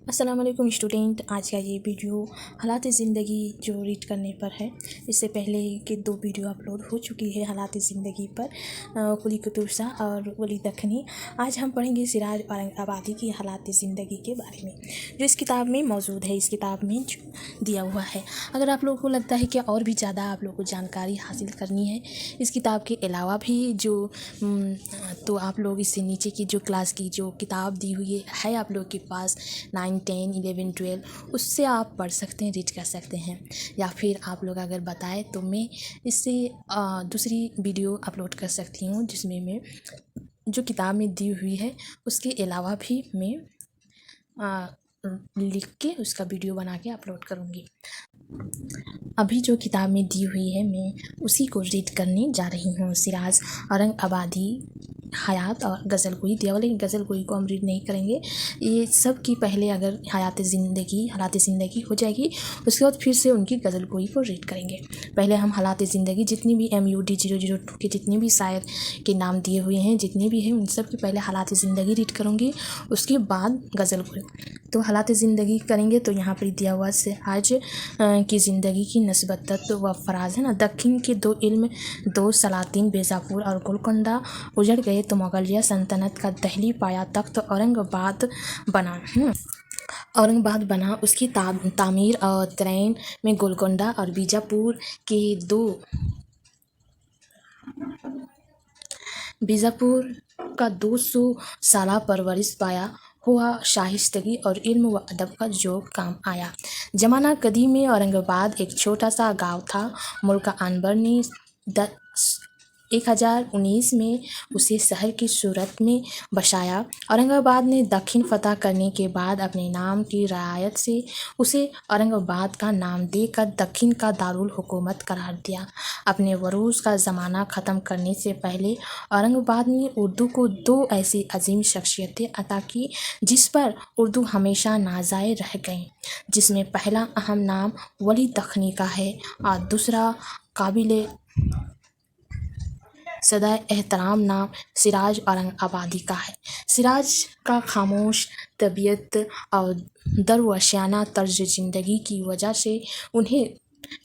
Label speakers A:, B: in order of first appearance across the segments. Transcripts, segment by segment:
A: السلام علیکم اسٹوڈینٹ، آج کا یہ ویڈیو حالات زندگی جو ریڈ کرنے پر ہے۔ اس سے پہلے کے 2 ویڈیو اپلوڈ ہو چکی ہے حالات زندگی پر، قلی قطب شاہ اور ولی دکنی۔ آج ہم پڑھیں گے سراج اورنگ آبادی کی حالات زندگی کے بارے میں، جو اس کتاب میں موجود ہے، اس کتاب میں دیا ہوا ہے۔ اگر آپ لوگوں کو لگتا ہے کہ اور بھی زیادہ آپ لوگوں کو جانکاری حاصل کرنی ہے اس کتاب کے علاوہ بھی تو آپ لوگ اس سے نیچے کی جو کلاس کی جو کتاب دی ہوئی ہے آپ لوگ کے پاس 9، 10، 11، 12، اس سے آپ پڑھ سکتے ہیں، ریڈ کر سکتے ہیں، یا پھر آپ لوگ اگر بتائیں تو میں اس سے دوسری ویڈیو اپلوڈ کر سکتی ہوں، جس میں جو کتاب میں دی ہوئی ہے اس کے علاوہ بھی میں لکھ کے اس کا ویڈیو بنا کے اپلوڈ کروں گی۔ ابھی جو کتاب میں دی ہوئی ہے میں اسی کو ریڈ کرنے جا رہی ہوں۔ سراج اورنگ آبادی حیات اور غزل گوئی دیا ہوا، لیکن غزل گوئی کو ہم ریڈ نہیں کریں گے۔ یہ سب کی پہلے اگر حالات زندگی ہو جائے گی، اس کے بعد پھر سے ان کی غزل گوئی کو ریڈ کریں گے۔ پہلے ہم حالات زندگی جتنی بھی MUD 002 کے جتنے بھی شاعر کے نام دیے ہوئے ہیں، جتنے بھی ہیں، ان سب کے پہلے حالات زندگی ریڈ کروں گی، اس کے بعد غزل گوئی۔ تو حالات زندگی کریں گے تو یہاں پر دیا ہوا سراج کی زندگی کی نسبت و فراز ہے نا۔ دکن کے 2 علم 2 سلاطین بیجاپور اور گولکنڈہ اجڑ گئے تو مغلیہ سلطنت کا دہلی پایا تخت اورنگ آباد بنا۔ اس کی تعمیر اور ترین میں گولکنڈہ اور بیجاپور کا 200 سالہ پرورش پایا ہوا شائستگی اور علم و ادب کا جو کام آیا۔ زمانہ قدیم میں اورنگ آباد ایک چھوٹا سا گاؤں تھا۔ ملکہ انور نے 1019 میں اسے شہر کی صورت میں بسایا۔ اورنگ آباد نے دکن فتح کرنے کے بعد اپنے نام کی رعایت سے اسے اورنگ آباد کا نام دے کر دکن کا دارالحکومت قرار دیا۔ اپنے عروج کا زمانہ ختم کرنے سے پہلے اورنگ آباد نے اردو کو 2 ایسی عظیم شخصیتیں عطا کی جس پر اردو ہمیشہ نازائے رہ گئی، جس میں پہلا اہم نام ولی دکنی کا ہے اور دوسرا قابل زیادہ احترام نام سراج اورنگ آبادی کا ہے۔ سراج کا خاموش طبیعت اور درویشانہ طرز زندگی کی وجہ سے انہیں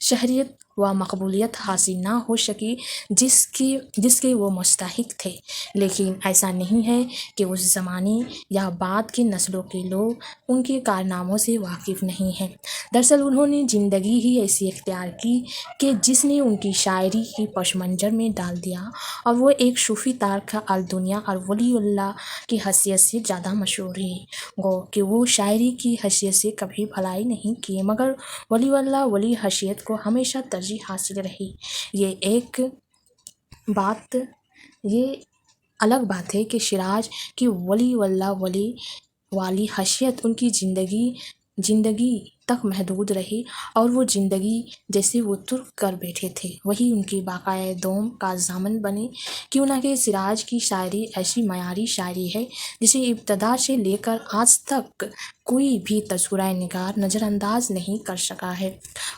A: شہرت و مقبولیت حاصل نہ ہو سکی جس کے وہ مستحق تھے، لیکن ایسا نہیں ہے کہ اس زمانے یا بعد کی نسلوں کے لوگ ان کے کارناموں سے واقف نہیں ہیں۔ دراصل انہوں نے زندگی ہی ایسی اختیار کی کہ جس نے ان کی شاعری کی پس منظر میں ڈال دیا، اور وہ ایک صوفی تارک الدنیا اور ولی اللہ کی حیثیت سے زیادہ مشہور ہے۔ گو کہ وہ شاعری کی حیثیت سے کبھی بھلائی نہیں کیے، مگر ولی اللہ ولی حیثیت کو ہمیشہ ترجیح حاصل رہی۔ یہ الگ بات ہے کہ سراج کی ولی اللہ والی حیثیت ان کی زندگی تک محدود رہی، اور وہ زندگی جیسے وہ ترک کر بیٹھے تھے وہی ان کی بقائے دوم کا ضامن بنے۔ کیوں نہ کہ سراج کی شاعری ایسی معیاری شاعری ہے جسے ابتدا سے لے کر آج تک کوئی بھی تذکرہ نگار نظر انداز نہیں کر سکا ہے۔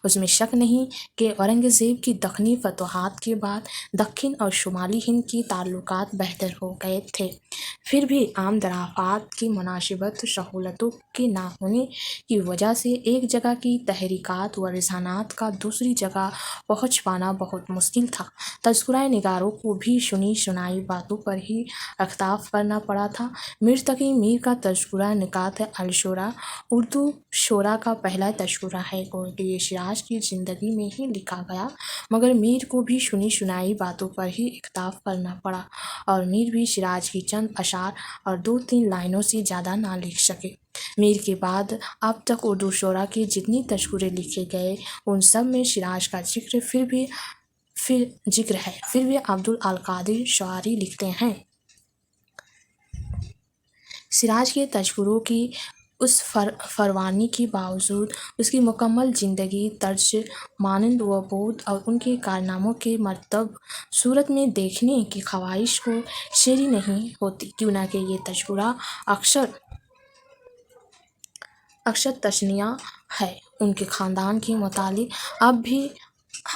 A: اس میں شک نہیں کہ اورنگزیب کی دکنی فتوحات کے بعد دکن اور شمالی ہند کے تعلقات بہتر ہو گئے تھے، پھر بھی عام دریافت کی مناسب سہولتوں کے نہ ہونے کی وجہ سے ایک جگہ کی تحریکات و رجحانات کا دوسری جگہ پہنچ پانا بہت مشکل تھا۔ تذکرہ نگاروں کو بھی سنی سنائی باتوں پر ہی اکتفا کرنا پڑا تھا۔ میر تقی میر کا تذکرہ نکات الشعراء اردو شعراء کا پہلا تذکرہ ہے، کہ یہ سراج کی زندگی میں ہی لکھا گیا، مگر میر کو بھی سنی سنائی باتوں پر ہی اکتفا کرنا پڑا، اور میر بھی سراج کی چند اشعار اور 2-3 لائنوں سے زیادہ نہ لکھ سکے۔ میر کے بعد اب تک اردو شعراء کے جتنے تذکرے لکھے گئے ان سب میں سراج کا ذکر ہے۔ پھر بھی عبدالقادر شاعری لکھتے ہیں: سراج کے تذکروں کی اس فراوانی کے باوجود اس کی مکمل زندگی طرز مانند و بود اور ان کے کارناموں کے مرتب صورت میں دیکھنے کی خواہش کو سیری نہیں ہوتی، کیوں نہ کہ یہ تذکرہ اکثر تثنیہ ہے۔ ان کے خاندان کے متعلق اب بھی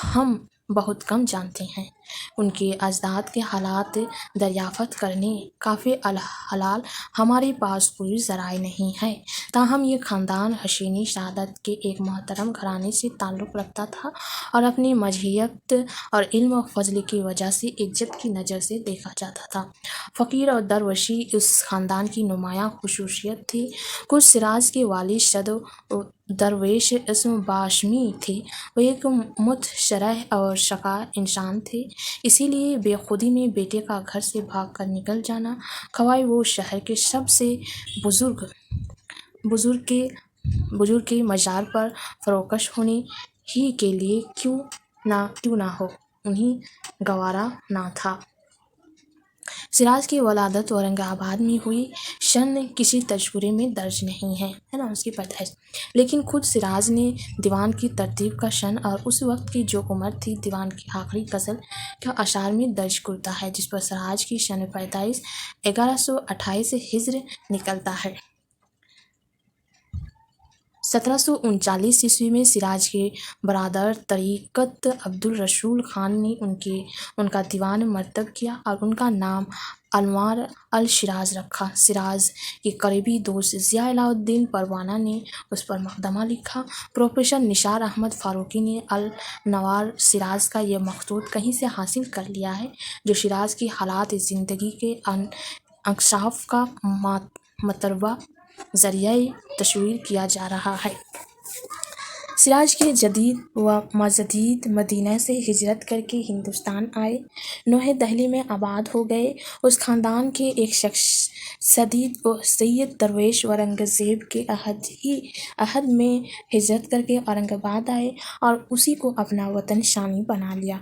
A: ہم بہت کم جانتے ہیں۔ ان کے اجداد کے حالات دریافت کرنے کافی الحال ہمارے پاس کوئی ذرائع نہیں ہے، تاہم یہ خاندان حسینی سعادت کے ایک محترم گھرانے سے تعلق رکھتا تھا اور اپنی مزہیت اور علم و فضل کی وجہ سے عزت کی نظر سے دیکھا جاتا تھا۔ فقیر اور درویشی اس خاندان کی نمایاں خصوصیت تھی۔ خود سراج کے والد صد درویش اسم باشمی تھے، وہ ایک متشرح اور شکار انسان تھے، اسی لیے بے خودی میں بیٹے کا گھر سے بھاگ کر نکل جانا، خواہ وہ شہر کے سب سے بزرگ کے مزار پر فروکش ہونے ہی کے لیے کیوں نہ ہو، انہیں گوارا نہ تھا۔ سراج کی ولادت اورنگ آباد میں ہوئی، سن کسی تذکرے میں درج نہیں ہے نا اس کی پیدائش، لیکن خود سراج نے دیوان کی ترتیب کا سن اور اس وقت کی جو عمر تھی دیوان کی آخری غزل کا اشعار میں درج کرتا ہے، جس پر سراج کی سن پیدائش 1128 ہجری نکلتا ہے۔ 1739 عیسوی میں سراج کے برادر طریقت عبدالرسول خان نے ان کا دیوان مرتب کیا اور ان کا نام انوار الشراز رکھا۔ سراج کے قریبی دوست ضیاء الدین پروانہ نے اس پر مقدمہ لکھا۔ پروفیسر نثار احمد فاروقی نے الانوار سراج کا یہ مخطوط کہیں سے حاصل کر لیا ہے، جو سراج کی حالات زندگی کے انکشاف کا متروع ذریعہ تصور کیا جا رہا ہے۔ سراج کے جدید و مجدد مدینہ سے ہجرت کر کے ہندوستان آئے، نوئے دہلی میں آباد ہو گئے۔ اس خاندان کے ایک شخص سید درویش اورنگزیب کے عہد میں ہجرت کر کے اورنگ آباد آئے اور اسی کو اپنا وطن ثانی بنا لیا۔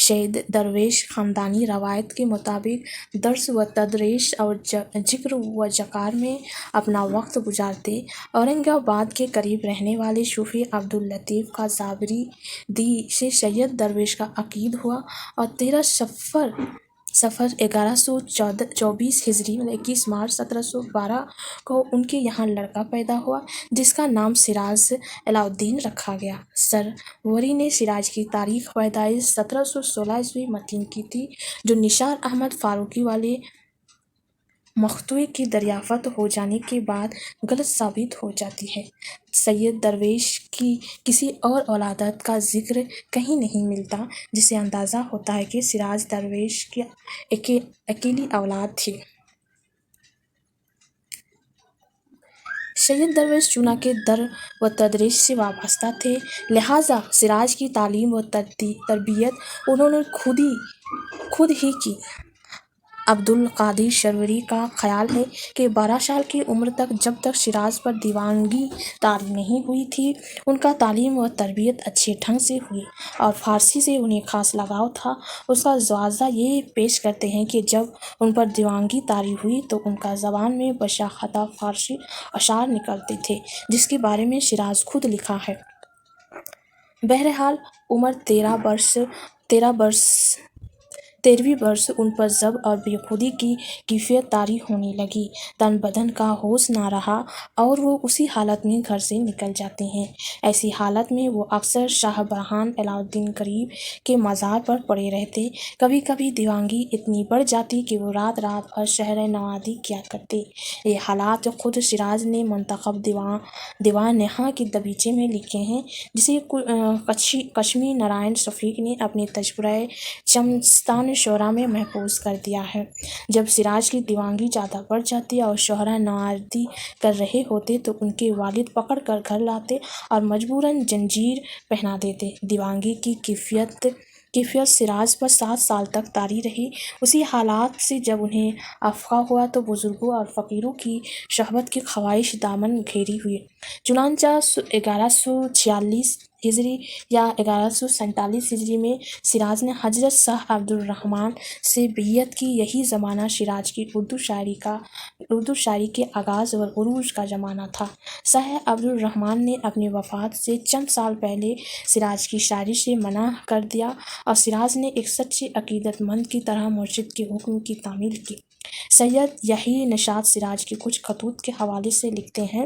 A: سید درویش خاندانی روایت کے مطابق درس و تدریس اور ذکر و اذکار میں اپنا وقت گزارتے۔ اورنگ آباد کے قریب رہنے والے صوفی عبداللطیف کا زابری دی سے سید درویش کا عقید ہوا اور 13 صفر 1124 ہجری 21 مارچ 1712 کو ان کے یہاں لڑکا پیدا ہوا، جس کا نام سراج الدین رکھا گیا۔ سروری نے سراج کی تاریخ پیدائش 1716 عیسوی متعین کی تھی، جو نثار احمد فاروقی والے مقطوعے کی دریافت ہو جانے کے بعد غلط ثابت ہو جاتی ہے۔ سید درویش کی کسی اور اولاد کا ذکر کہیں نہیں ملتا، جس سے اندازہ ہوتا ہے کہ سراج درویش کی اکیلی اولاد تھی۔ سید درویش چونانچہ در و تدریس سے وابستہ تھے، لہٰذا سراج کی تعلیم و تربیت انہوں نے خود ہی کی۔ عبدالقادر سروری کا خیال ہے کہ 12 سال کی عمر تک، جب تک سراج پر دیوانگی طاری نہیں ہوئی تھی، ان کا تعلیم و تربیت اچھے ڈھنگ سے ہوئی اور فارسی سے انہیں خاص لگاؤ تھا۔ اس کا جواز یہ پیش کرتے ہیں کہ جب ان پر دیوانگی طاری ہوئی تو ان کا زبان میں بسا خطا فارسی اشعار نکلتے تھے، جس کے بارے میں سراج خود لکھا ہے۔ بہرحال عمر 13 برس ان پر ضبط اور بے خودی کی کیفیت طاری ہونے لگی، تن بدن کا ہوش نہ رہا اور وہ اسی حالت میں گھر سے نکل جاتے ہیں۔ ایسی حالت میں وہ اکثر شاہ برہان الدین غریب کے مزار پر پڑے رہتے۔ کبھی کبھی دیوانگی اتنی بڑھ جاتی کہ وہ رات بھر سحر نوردی کیا کرتے۔ یہ حالات خود سراج نے منتخب دیوان نہاں کے دریچے میں لکھے ہیں، جسے کشمی نارائن شفیق نے اپنے تذکرہ چمنستان شعراء میں محفوظ کر دیا ہے۔ جب سراج کی دیوانگی زیادہ بڑھ جاتی اور شعراء نوردی کر رہے ہوتے تو ان کے والد پکڑ کر گھر لاتے اور مجبوراً زنجیر پہنا دیتے۔ دیوانگی کی کیفیت سراج پر 7 سال تک طاری رہی۔ اسی حالات سے جب انہیں افقہ ہوا تو بزرگوں اور فقیروں کی صحبت کی خواہش دامن گھیری ہوئی، چنانچہ 1146 ہجری یا 1147 ہجری میں سراج نے حضرت شاہ عبدالرحمن سے بیعت کی۔ یہی زمانہ سراج کی اردو شاعری کے آغاز اور عروج کا زمانہ تھا۔ شاہ عبدالرحمن نے اپنی وفات سے چند سال پہلے سراج کی شاعری سے منع کر دیا اور سراج نے ایک سچے عقیدت مند کی طرح مرشد کے حکم کی تعمیل کی۔ سید یحییٰ نشاط سراج کے کچھ خطوط کے حوالے سے لکھتے ہیں: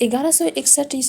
A: 1161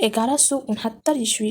A: 1169